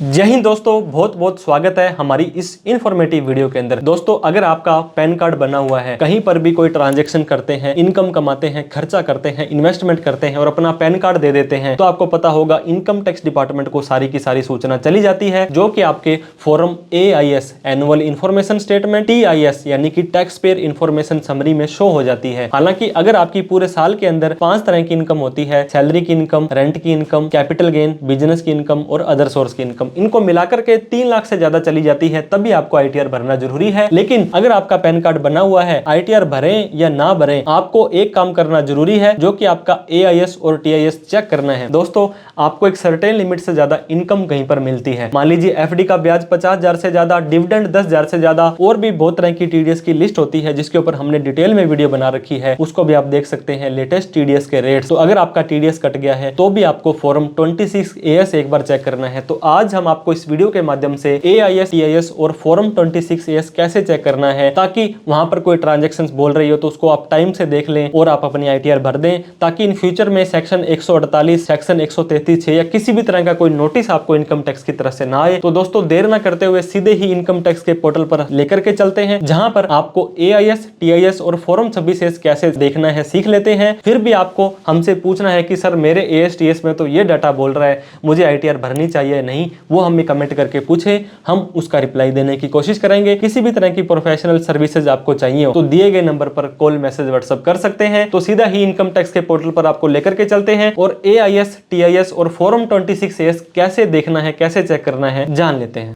जय हिंद दोस्तों, बहुत बहुत स्वागत है हमारी इस इन्फॉर्मेटिव वीडियो के अंदर। दोस्तों, अगर आपका पैन कार्ड बना हुआ है, कहीं पर भी कोई ट्रांजैक्शन करते हैं, इनकम कमाते हैं, खर्चा करते हैं, इन्वेस्टमेंट करते हैं और अपना पैन कार्ड दे देते हैं, तो आपको पता होगा इनकम टैक्स डिपार्टमेंट को सारी की सारी सूचना चली जाती है, जो कि आपके form AIS annual information statement, TIS यानी कि टैक्स पेयर इन्फॉर्मेशन समरी में शो हो जाती है। हालांकि अगर आपकी पूरे साल के अंदर 5 तरह की इनकम होती है, सैलरी की इनकम, रेंट की इनकम, कैपिटल गेन, बिजनेस की इनकम और अदर सोर्स की इनकम, इनको मिलाकर के 3 लाख से ज्यादा चली जाती है, तभी आपको ITR भरना जरूरी है। लेकिन अगर आपका पैन कार्ड बना हुआ है, ITR भरें या ना भरें, आपको एक काम करना जरूरी है, जो कि आपका AIS और TIS चेक करना है। दोस्तों, आपको एक सर्टेन लिमिट से ज्यादा इनकम कहीं पर मिलती है, मान लीजिए FD का ब्याज 50,000 से ज्यादा, डिविडेंड 10,000 से ज्यादा, और भी बहुत तरह की TDS की लिस्ट होती है, जिसके ऊपर हमने डिटेल में वीडियो बना रखी है, उसको भी आप देख सकते हैं, लेटेस्ट TDS के रेट्स। तो अगर आपका TDS कट गया है तो भी आपको फॉर्म 26AS एक बार चेक करना है। तो आज हम आपको इस वीडियो के माध्यम से AIS, TIS और फॉर्म 26AS कैसे चेक करना है, ताकि वहां पर कोई ट्रांजैक्शंस बोल रही हो तो उसको आप टाइम से देख लें और आप अपनी ITR भर दें, ताकि इन फ्यूचर में सेक्शन 148, सेक्शन 133 या किसी भी तरह का कोई नोटिस आपको इनकम टैक्स की तरफ से ना आए। तो दोस्तों, देर ना करते हुए सीधे ही इनकम टैक्स के पोर्टल पर लेकर के चलते हैं, जहां पर आपको AIS, TIS और फॉर्म 26AS कैसे देखना है सीख लेते हैं। फिर भी आपको हमसे पूछना है कि सर मेरे AS, TS में तो ये डाटा बोल रहा है, मुझे ITR भरनी चाहिए नहीं, वो हमें कमेंट करके पूछे, हम उसका रिप्लाई देने की कोशिश करेंगे। किसी भी तरह की प्रोफेशनल सर्विसेज आपको चाहिए हो तो दिए गए नंबर पर कॉल, मैसेज, व्हाट्सएप कर सकते हैं। तो सीधा ही इनकम टैक्स के पोर्टल पर आपको लेकर के चलते हैं और AIS, TIS और फॉर्म 26AS कैसे देखना है, कैसे चेक करना है, जान लेते हैं।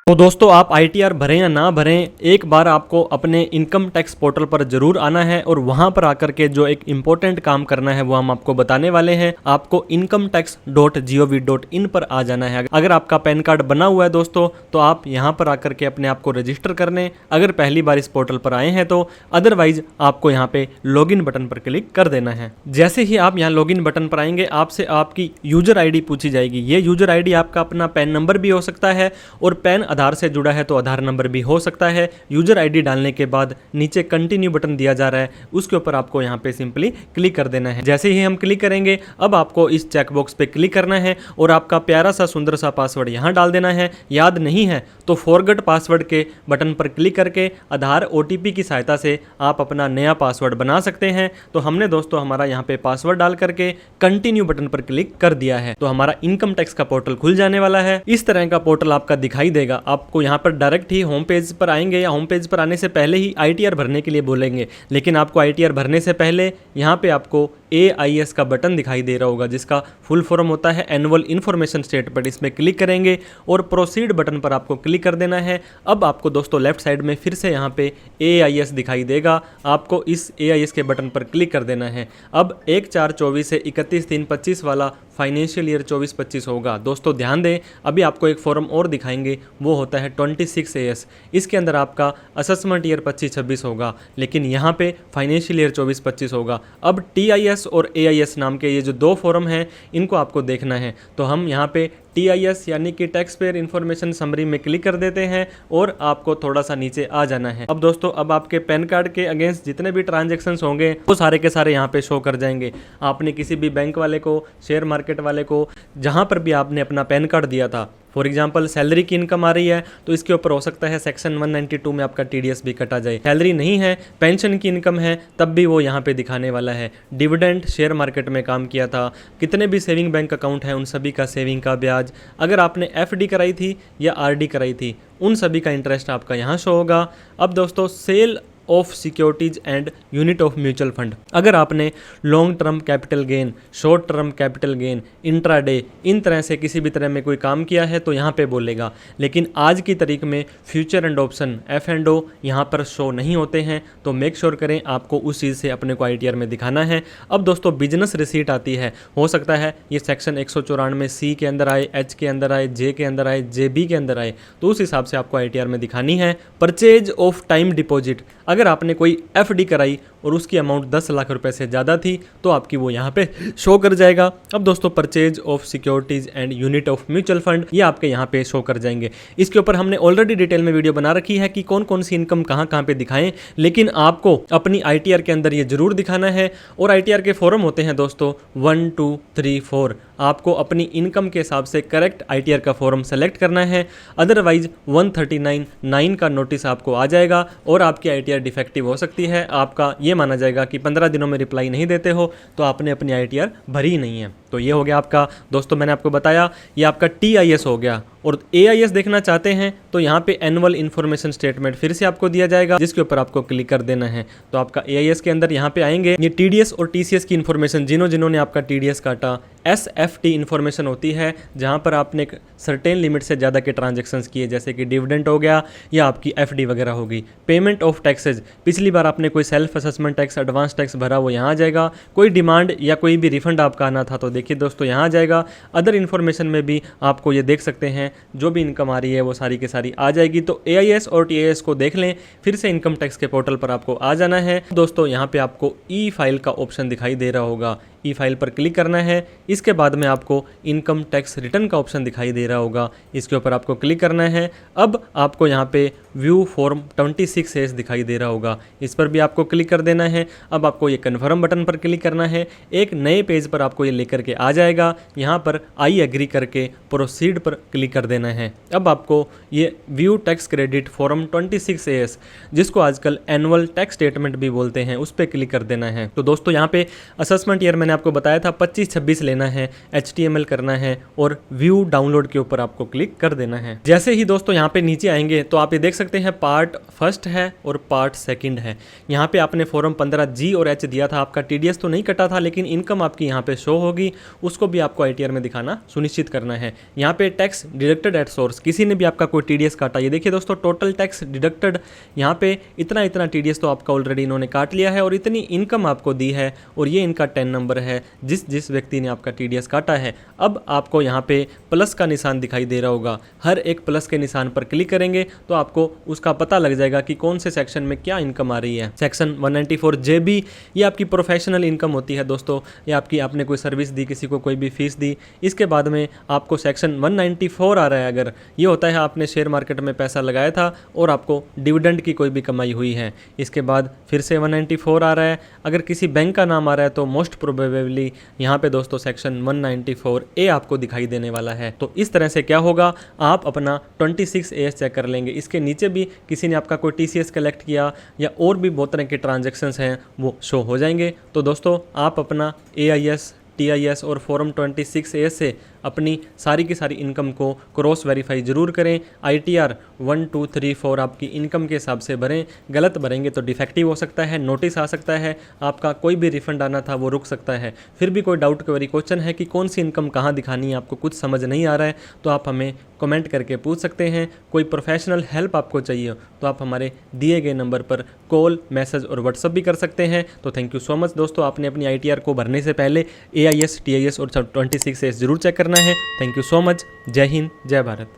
तो दोस्तों, आप ITR भरें या ना भरें, एक बार आपको अपने इनकम टैक्स पोर्टल पर जरूर आना है और वहां पर आकर के जो एक इंपॉर्टेंट काम करना है वो हम आपको बताने वाले हैं। आपको incometax.gov.in पर आ जाना है। अगर आपका पैन कार्ड बना हुआ है दोस्तों, तो आप यहां पर आकर के अपने आप को रजिस्टर कर लें, अगर पहली बार इस पोर्टल पर आए हैं तो। अदरवाइज आपको यहाँ पे लॉगिन बटन पर क्लिक कर देना है। जैसे ही आप यहाँ लॉगिन बटन पर आएंगे, आपसे आपकी यूजर ID पूछी जाएगी। ये यूजर ID आपका अपना पैन नंबर भी हो सकता है और पैन आधार से जुड़ा है तो आधार नंबर भी हो सकता है। यूजर ID डालने के बाद नीचे कंटिन्यू बटन दिया जा रहा है, उसके ऊपर आपको यहाँ पे सिंपली क्लिक कर देना है। जैसे ही हम क्लिक करेंगे, अब आपको इस चेकबॉक्स पे क्लिक करना है और आपका प्यारा सा सुंदर सा पासवर्ड यहाँ डाल देना है। याद नहीं है तो फॉरगेट पासवर्ड के बटन पर क्लिक करके आधार OTP की सहायता से आप अपना नया पासवर्ड बना सकते हैं। तो हमने दोस्तों हमारा यहाँ पे पासवर्ड डाल करके कंटिन्यू बटन पर क्लिक कर दिया है, तो हमारा इनकम टैक्स का पोर्टल खुल जाने वाला है। इस तरह का पोर्टल आपका दिखाई देगा। आपको यहाँ पर डायरेक्ट ही होम पेज पर आएंगे या होम पेज पर आने से पहले ही ITR भरने के लिए बोलेंगे, लेकिन आपको ITR भरने से पहले यहाँ पे आपको AIS का बटन दिखाई दे रहा होगा, जिसका फुल फॉर्म होता है एनुअल इन्फॉर्मेशन स्टेटमेंट। इसमें क्लिक करेंगे और प्रोसीड बटन पर आपको क्लिक कर देना है। अब आपको दोस्तों लेफ्ट साइड में फिर से यहाँ पे AIS दिखाई देगा, आपको इस AIS के बटन पर क्लिक कर देना है। अब 1/4/24 से 31/3/25 वाला फाइनेंशियल ईयर 24-25 होगा। दोस्तों ध्यान दें, अभी आपको एक फॉर्म और दिखाएंगे, वो होता है 26AS। इसके अंदर आपका असेसमेंट ईयर 25-26 होगा, लेकिन यहाँ पे फाइनेंशियल ईयर 24-25 होगा। अब TIS और AIS नाम के ये जो 2 फॉर्म हैं, इनको आपको देखना है। तो हम यहाँ पे TIS यानी कि टैक्स पेयर इन्फॉर्मेशन समरी में क्लिक कर देते हैं और आपको थोड़ा सा नीचे आ जाना है। अब दोस्तों, अब आपके पैन कार्ड के अगेंस्ट जितने भी ट्रांजैक्शंस होंगे वो सारे के सारे यहाँ पे शो कर जाएंगे। आपने किसी भी बैंक वाले को, शेयर मार्केट वाले को, जहाँ पर भी आपने अपना पैन कार्ड दिया था, फॉर एग्जाम्पल सैलरी की इनकम आ रही है तो इसके ऊपर हो सकता है सेक्शन 192 में आपका TDS भी कटा जाए। सैलरी नहीं है, पेंशन की इनकम है, तब भी वो यहाँ पे दिखाने वाला है। डिविडेंड, शेयर मार्केट में काम किया था, कितने भी सेविंग बैंक अकाउंट है उन सभी का सेविंग का ब्याज, अगर आपने FD कराई थी या RD कराई थी, उन सभी का इंटरेस्ट आपका यहाँ शो होगा। अब दोस्तों, sale of securities and unit of mutual fund, अगर आपने long term capital gain, short term capital gain, intraday, इन तरह से किसी भी तरह में कोई काम किया है तो यहाँ पे बोलेगा। लेकिन आज की तारीख में फ्यूचर एंड ऑप्शन F&O यहाँ पर शो नहीं होते हैं, तो मेक श्योर करें आपको उस चीज़ से अपने को ITR में दिखाना है। अब दोस्तों, बिजनेस रिसीट आती है, हो सकता है ये सेक्शन 194C के अंदर आए, H के अंदर आए, J के अंदर आए, JB के अंदर आए, तो उस हिसाब से आपको ITR में दिखानी है। परचेज ऑफ टाइम डिपॉजिट, अगर आपने कोई FD कराई और उसकी अमाउंट 10 लाख रुपए से ज़्यादा थी तो आपकी वो यहाँ पे शो कर जाएगा। अब दोस्तों purchase of securities and unit of mutual fund ये आपके यहाँ पे शो कर जाएंगे। इसके ऊपर हमने ऑलरेडी डिटेल में वीडियो बना रखी है कि कौन कौन सी इनकम कहाँ कहाँ पे दिखाएं, लेकिन आपको अपनी ITR के अंदर ये जरूर दिखाना है। और ITR के फॉर्म होते हैं दोस्तों 1, 2, 3, 4। आपको अपनी इनकम के हिसाब से करेक्ट ITR का फॉर्म सेलेक्ट करना है, अदरवाइज 139(9) का नोटिस आपको आ जाएगा और आपकी ITR डिफेक्टिव हो सकती है। आपका ये माना जाएगा कि 15 दिनों में रिप्लाई नहीं देते हो तो आपने अपनी ITR भरी ही नहीं है। तो ये हो गया आपका दोस्तों, मैंने आपको बताया ये आपका TIS हो गया। और AIS देखना चाहते हैं तो यहाँ पे एनुअल इन्फॉर्मेशन स्टेटमेंट फिर से आपको दिया जाएगा, जिसके ऊपर आपको क्लिक कर देना है। तो आपका AIS के अंदर यहाँ पे आएंगे ये TDS और TCS की इन्फॉर्मेशन, जिन्होंने आपका TDS काटा। SFT इन्फॉर्मेशन होती है जहाँ पर आपने एक सर्टेन लिमिट से ज़्यादा के ट्रांजेक्शन्स किए, जैसे कि डिविडेंड हो गया या आपकी FD वगैरह होगी। पेमेंट ऑफ टैक्सेज, पिछली बार आपने कोई self assessment tax, advance tax भरा, वो यहाँ आ जाएगा। कोई डिमांड या कोई भी रिफंड आपका आना था तो देखिए दोस्तों यहाँ आ जाएगा। अदर इन्फॉर्मेशन में भी आपको ये देख सकते हैं, जो भी इनकम आ रही है वो सारी की सारी आ जाएगी। तो AIS और TIS को देख लें, फिर से इनकम टैक्स के पोर्टल पर आपको आ जाना है। दोस्तों यहाँ पे आपको ई फाइल का ऑप्शन दिखाई दे रहा होगा, ई फाइल पर क्लिक करना है। इसके बाद में आपको इनकम टैक्स रिटर्न का ऑप्शन दिखाई दे रहा होगा, इसके ऊपर आपको क्लिक करना है। अब आपको यहाँ पे व्यू फॉर्म 26A दिखाई दे रहा होगा, इस पर भी आपको क्लिक कर देना है। अब आपको ये कन्फर्म बटन पर क्लिक करना है, एक नए पेज पर आपको ये लेकर के आ जाएगा। यहाँ पर आई एग्री करके प्रोसीड पर क्लिक कर देना है। अब आपको ये view tax credit form 26A, जिसको आजकल एनुअल टैक्स स्टेटमेंट भी बोलते हैं, उस पर क्लिक कर देना है। तो दोस्तों यहाँ पे असेसमेंट ईयर मैंने आपको बताया था 25-26 लेना है, HTML करना है और व्यू डाउनलोड के ऊपर आपको क्लिक कर देना है। जैसे ही दोस्तों यहाँ पे नीचे आएंगे तो आप ये देख सकते हैं पार्ट फर्स्ट है और पार्ट सेकंड है। यहाँ पे आपने फॉर्म 15G और H दिया था, आपका TDS तो नहीं कटा था, लेकिन इनकम आपकी यहाँ पे शो होगी, उसको भी आपको ITR में दिखाना सुनिश्चित करना है। यहाँ पे टैक्स डिडक्टेड एट सोर्स, किसी ने भी आपका कोई TDS काटा, ये देखिए दोस्तों टोटल टैक्स डिडक्टेड, यहाँ पे इतना TDS तो आपका ऑलरेडी इन्होंने काट लिया है और इतनी इनकम आपको दी है और ये इनका 10 नंबर है जिस व्यक्ति ने आपका TDS काटा है। अब आपको यहाँ पे प्लस का निशान दिखाई दे रहा होगा, हर एक प्लस के निशान पर क्लिक करेंगे तो आपको उसका पता लग जाएगा कि कौन से सेक्शन में क्या इनकम आ रही है। सेक्शन 194JB ये आपकी प्रोफेशनल इनकम होती है दोस्तों, ये आपने कोई सर्विस दी, किसी को कोई भी फीस दी। इसके बाद में आपको सेक्शन 194 आ रहा है, अगर ये होता है आपने शेयर मार्केट में पैसा लगाया था और आपको डिविडेंड की कोई भी कमाई हुई है। इसके बाद फिर से 194 आ रहा है, अगर किसी बैंक का नाम आ रहा है तो मोस्ट प्रोबेबली यहाँ पे दोस्तों सेक्शन 194A आपको दिखाई देने वाला है। तो इस तरह से क्या होगा, आप अपना 26A चेक कर लेंगे। इसके नीचे भी किसी ने आपका कोई TCS कलेक्ट किया या और भी बहुत तरह के ट्रांजेक्शन्स हैं वो शो हो जाएंगे। तो दोस्तों आप अपना AIS, TIS और फॉर्म 26A से अपनी सारी की सारी इनकम को क्रॉस वेरीफाई जरूर करें। ITR 1, 2, 3, 4 आपकी इनकम के हिसाब से भरें, गलत भरेंगे तो डिफेक्टिव हो सकता है, नोटिस आ सकता है, आपका कोई भी रिफंड आना था वो रुक सकता है। फिर भी कोई डाउट क्वेरी क्वेश्चन है कि कौन सी इनकम कहाँ दिखानी है, आपको कुछ समझ नहीं आ रहा है तो आप हमें कमेंट करके पूछ सकते हैं। कोई प्रोफेशनल हेल्प आपको चाहिए तो आप हमारे दिए गए नंबर पर कॉल, मैसेज और व्हाट्सअप भी कर सकते हैं। तो थैंक यू सो मच दोस्तों, आपने अपनी ITR को भरने से पहले AIS, TIS और 26A जरूर चेक करना है। Thank you so much. जय हिंद, जय भारत।